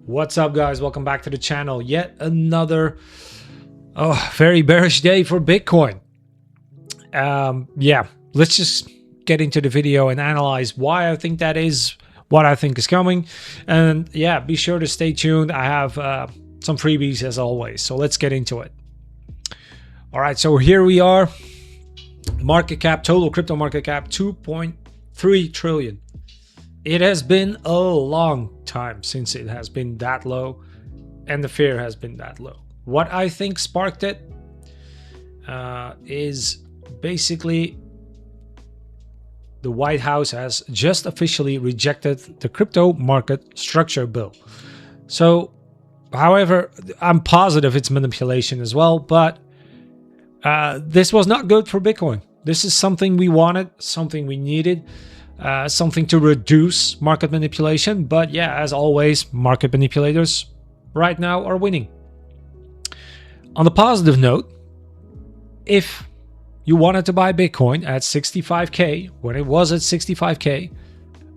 What's up, guys? Welcome back to the channel. Yet another very bearish day for Bitcoin. Yeah, let's just get into the video and analyze why I think that is, what I think is coming. And yeah, be sure to stay tuned. I have some freebies as always. So let's get into it. All right, so here we are. Market cap, total crypto market cap, 2.3 trillion. It has been a long time since it has been that low, and the fear has been that low. What I think sparked it is basically the White House has just officially rejected the crypto market structure bill. So, however, I'm positive it's manipulation as well, but this was not good for Bitcoin. This is something we wanted, something we needed. Something to reduce market manipulation. But yeah, as always, market manipulators right now are winning. On the positive note, if you wanted to buy Bitcoin at 65K, when it was at 65K,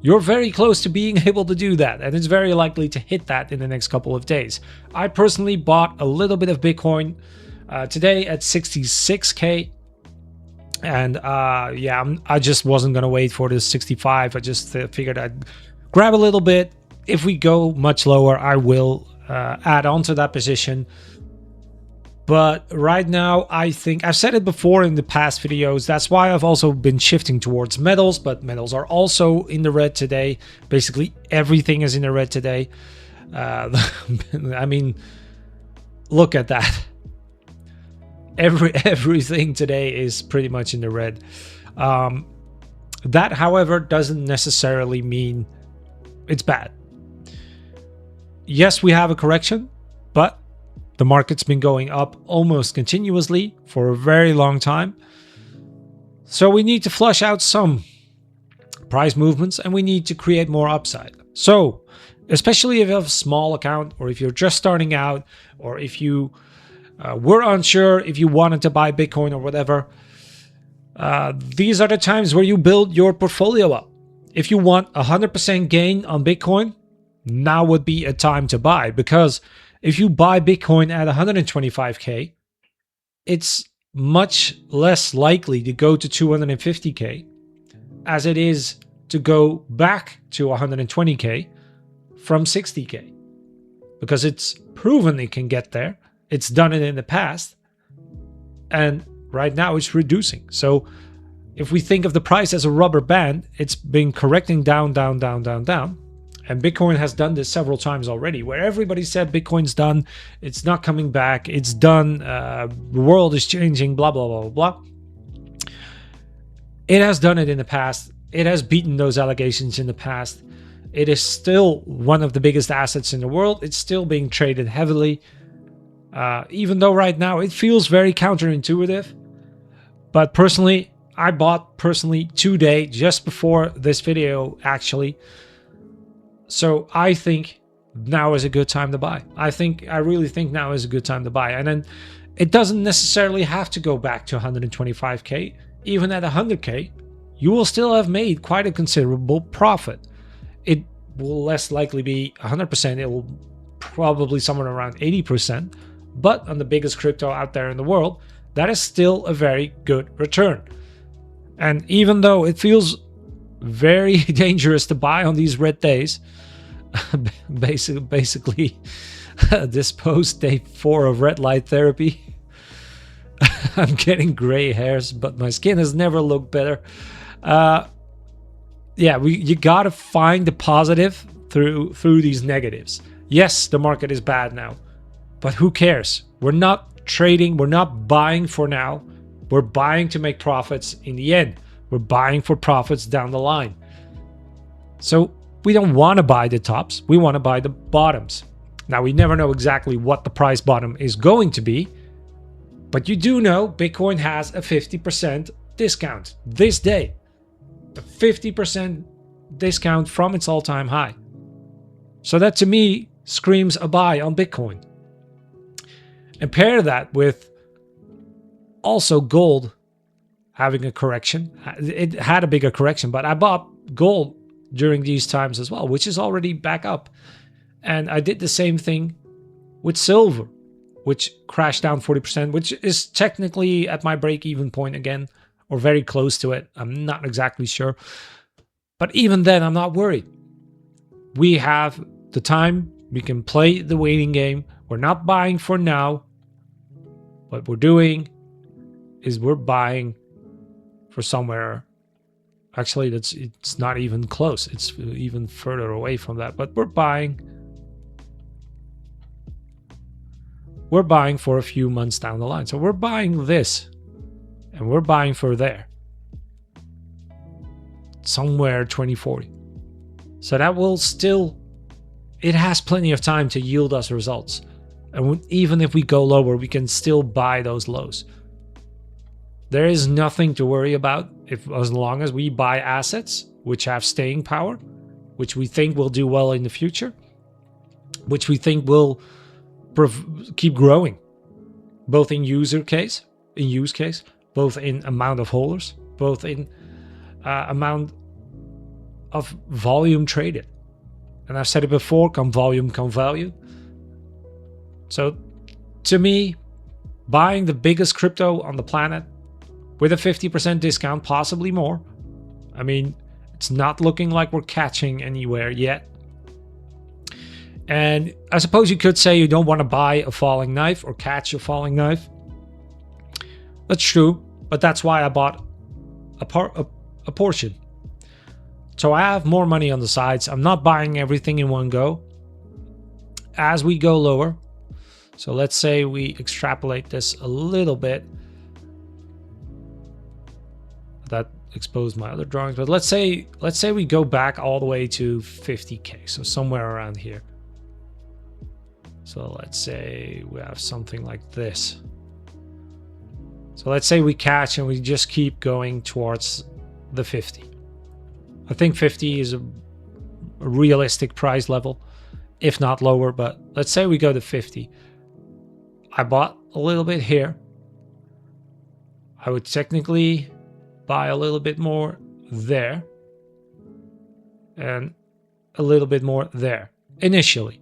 you're very close to being able to do that. And it's very likely to hit that in the next couple of days. I personally bought a little bit of Bitcoin today at 66K. And yeah, I just wasn't going to wait for the 65. I just figured I'd grab a little bit. If we go much lower, I will add on to that position. But right now, I think I've said it before in the past videos. That's why I've also been shifting towards metals. But metals are also in the red today. Basically, everything is in the red today. I mean, look at that. Everything today is pretty much in the red. That, however, doesn't necessarily mean it's bad. Yes, we have a correction, but the market's been going up almost continuously for a very long time. So we need to flush out some price movements and we need to create more upside. So, especially if you have a small account, or if you're just starting out, or if you were unsure if you wanted to buy Bitcoin or whatever, these are the times where you build your portfolio up. If you want 100% gain on Bitcoin, now would be a time to buy, because if you buy Bitcoin at 125K, it's much less likely to go to 250K as it is to go back to 120K from 60K, because it's proven it can get there. It's done it in the past, and right now it's reducing. So if we think of the price as a rubber band, it's been correcting down, down, down, down, down. And Bitcoin has done this several times already, where everybody said Bitcoin's done, it's not coming back, it's done, the world is changing, blah, blah, blah, blah, blah. It has done it in the past. It has beaten those allegations in the past. It is still one of the biggest assets in the world. It's still being traded heavily. Even though right now it feels very counterintuitive, but personally, I bought today, just before this video actually. So I think now is a good time to buy. I really think now is a good time to buy. And then it doesn't necessarily have to go back to 125K. Even at 100K, you will still have made quite a considerable profit. It will less likely be 100%. It will probably somewhere around 80%. But on the biggest crypto out there in the world, that is still a very good return. And even though it feels very dangerous to buy on these red days, basically this post day 4 of red light therapy, I'm getting gray hairs, but my skin has never looked better. Yeah, you gotta find the positive through these negatives. Yes, the market is bad now. But who cares? We're not trading. We're not buying for now. We're buying to make profits in the end. We're buying for profits down the line. So we don't want to buy the tops. We want to buy the bottoms. Now, we never know exactly what the price bottom is going to be. But you do know Bitcoin has a 50% discount this day. A 50% discount from its all-time high. So that to me screams a buy on Bitcoin. And pair that with also gold having a correction. It had a bigger correction, but I bought gold during these times as well, which is already back up. And I did the same thing with silver, which crashed down 40%, which is technically at my break-even point again, or very close to it. I'm not exactly sure. But even then, I'm not worried. We have the time. We can play the waiting game. We're not buying for now. What we're doing is we're buying for somewhere. Actually, it's not even close. It's even further away from that. But we're buying. We're buying for a few months down the line. So we're buying this. And we're buying for there. Somewhere 2040. So that will still, it has plenty of time to yield us results. And even if we go lower, we can still buy those lows. There is nothing to worry about as long as we buy assets which have staying power, which we think will do well in the future, which we think will keep growing, both in use case, both in amount of holders, both in amount of volume traded. And I've said it before, come volume, come value. So to me, buying the biggest crypto on the planet with a 50% discount, possibly more. I mean, it's not looking like we're catching anywhere yet. And I suppose you could say you don't want to buy a falling knife or catch a falling knife. That's true, but that's why I bought a portion. So I have more money on the sides. I'm not buying everything in one go. As we go lower, so let's say we extrapolate this a little bit. That exposed my other drawings, but let's say we go back all the way to 50K, so somewhere around here. So let's say we have something like this. So let's say we catch and we just keep going towards the 50. I think 50 is a realistic price level, if not lower, but let's say we go to 50. I bought a little bit here. I would technically buy a little bit more there and a little bit more there initially.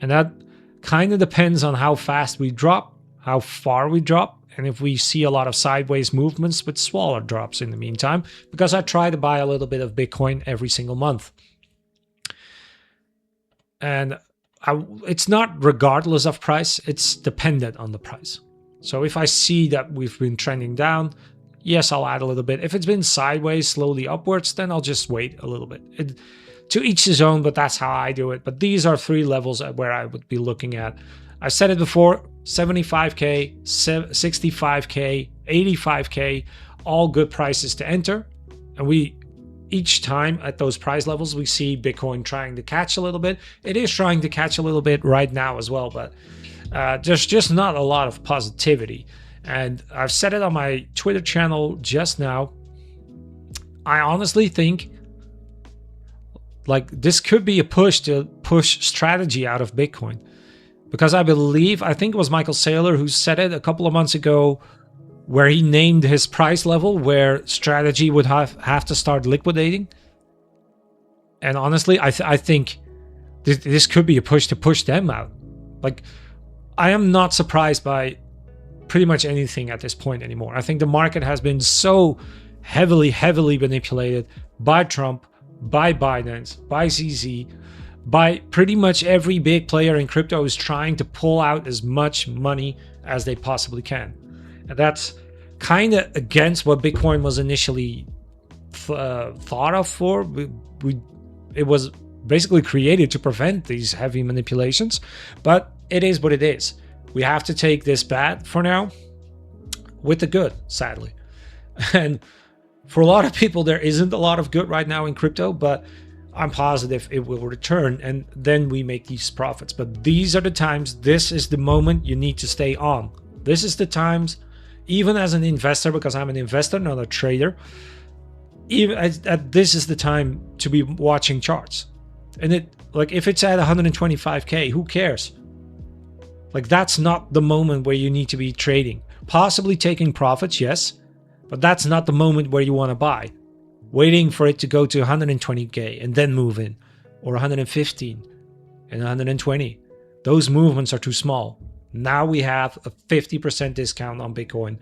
And that kind of depends on how fast we drop, how far we drop, and if we see a lot of sideways movements with smaller drops in the meantime, because I try to buy a little bit of Bitcoin every single month. And it's not regardless of price, it's dependent on the price. So if I see that we've been trending down, yes, I'll add a little bit. If it's been sideways, slowly upwards, then I'll just wait a little bit. To each his own, but that's how I do it. But these are three levels where I would be looking at. I said it before, 75K, 65K, 85K, all good prices to enter. And each time at those price levels, we see Bitcoin trying to catch a little bit. It is trying to catch a little bit right now as well, but there's just not a lot of positivity. And I've said it on my Twitter channel just now. I honestly think like this could be a push strategy out of Bitcoin, because I think it was Michael Saylor who said it a couple of months ago, where he named his price level where strategy would have to start liquidating. And honestly, I think this could be a push to push them out. Like, I am not surprised by pretty much anything at this point anymore. I think the market has been so heavily manipulated by Trump, by Binance, by CZ, by pretty much every big player in crypto is trying to pull out as much money as they possibly can. And that's kind of against what Bitcoin was initially thought of for. It was basically created to prevent these heavy manipulations, but it is what it is. We have to take this bad for now with the good, sadly. And for a lot of people, there isn't a lot of good right now in crypto, but I'm positive it will return, and then we make these profits. But these are the times, this is the moment you need to stay on. This is the times, even as an investor, because I'm an investor, not a trader, this is the time to be watching charts. And if it's at 125K, who cares? Like, that's not the moment where you need to be trading. Possibly taking profits, yes, but that's not the moment where you want to buy. Waiting for it to go to 120K and then move in, or 115. and 120. Those movements are too small. Now we have a 50% discount on Bitcoin.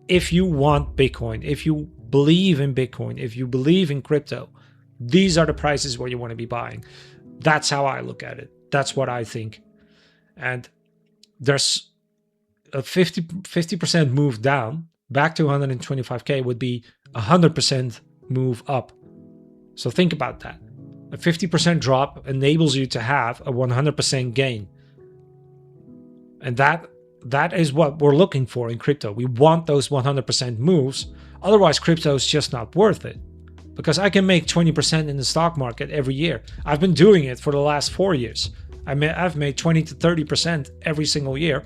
If you want Bitcoin, if you believe in Bitcoin, if you believe in crypto, these are the prices where you want to be buying. That's how I look at it. That's what I think. And there's a 50% move down back to 125K would be 100% move up. So think about that. A 50% drop enables you to have a 100% gain. And that is what we're looking for in crypto. We want those 100% moves. Otherwise, crypto is just not worth it. Because I can make 20% in the stock market every year. I've been doing it for the last 4 years. I've made 20 to 30% every single year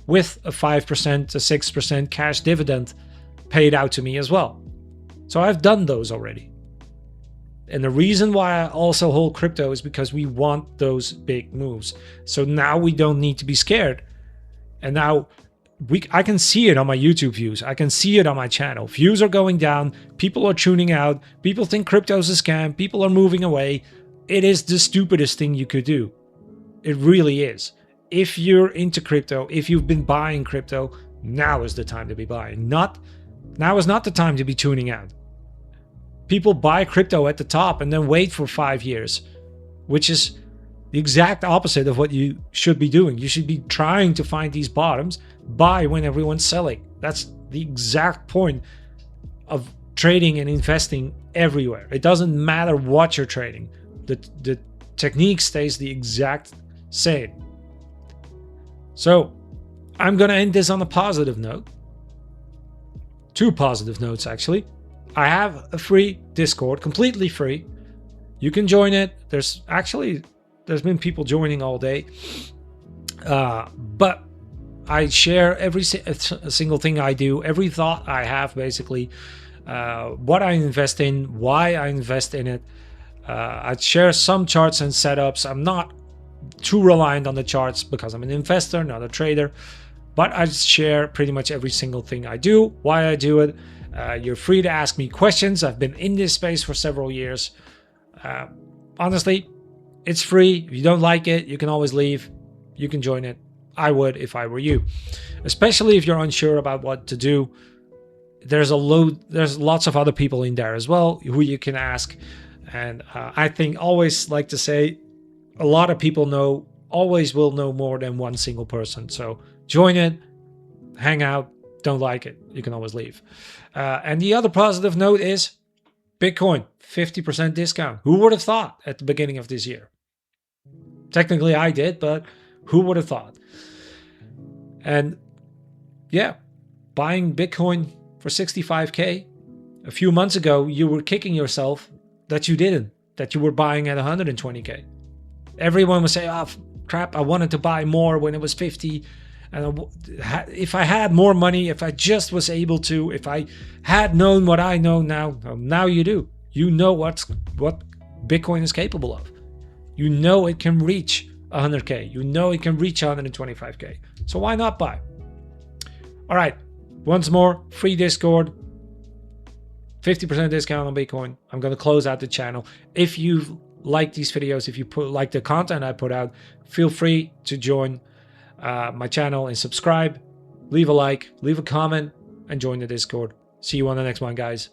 with a 5% to 6% cash dividend paid out to me as well. So I've done those already. And the reason why I also hold crypto is because we want those big moves. So now we don't need to be scared. And now I can see it on my YouTube views. I can see it on my channel. Views are going down. People are tuning out. People think crypto is a scam. People are moving away. It is the stupidest thing you could do. It really is. If you're into crypto, if you've been buying crypto, now is the time to be buying. Now is not the time to be tuning out. People buy crypto at the top and then wait for 5 years, which is the exact opposite of what you should be doing. You should be trying to find these bottoms, buy when everyone's selling. That's the exact point of trading and investing everywhere. It doesn't matter what you're trading. The technique stays the exact same. So I'm going to end this on a positive note. 2 positive notes, actually. I have a free Discord, completely free. You can join it. There's been people joining all day. But I share every single thing I do, every thought I have, basically, what I invest in, why I invest in it. I share some charts and setups. I'm not too reliant on the charts because I'm an investor, not a trader. But I share pretty much every single thing I do, why I do it. You're free to ask me questions. I've been in this space for several years. Honestly, it's free. If you don't like it, you can always leave. You can join it. I would if I were you. Especially if you're unsure about what to do. There's lots of other people in there as well who you can ask. And I think always like to say, a lot of people always will know more than one single person. So join it, hang out. Don't like it, you can always leave. And the other positive note is Bitcoin, 50% discount. Who would have thought at the beginning of this year? Technically I did, but who would have thought? And yeah, buying Bitcoin for 65K. A few months ago, you were kicking yourself that you didn't, that you were buying at 120K. Everyone would say, oh crap, I wanted to buy more when it was 50. And if I had more money, if I just was able to, if I had known what I know now, now you do. You know what Bitcoin is capable of. You know it can reach 100K. You know it can reach 125K. So why not buy? All right. Once more, free Discord. 50% discount on Bitcoin. I'm going to close out the channel. If you like these videos, if you like the content I put out, feel free to join my channel and subscribe, leave a like, leave a comment, and join the Discord. See you on the next one, guys.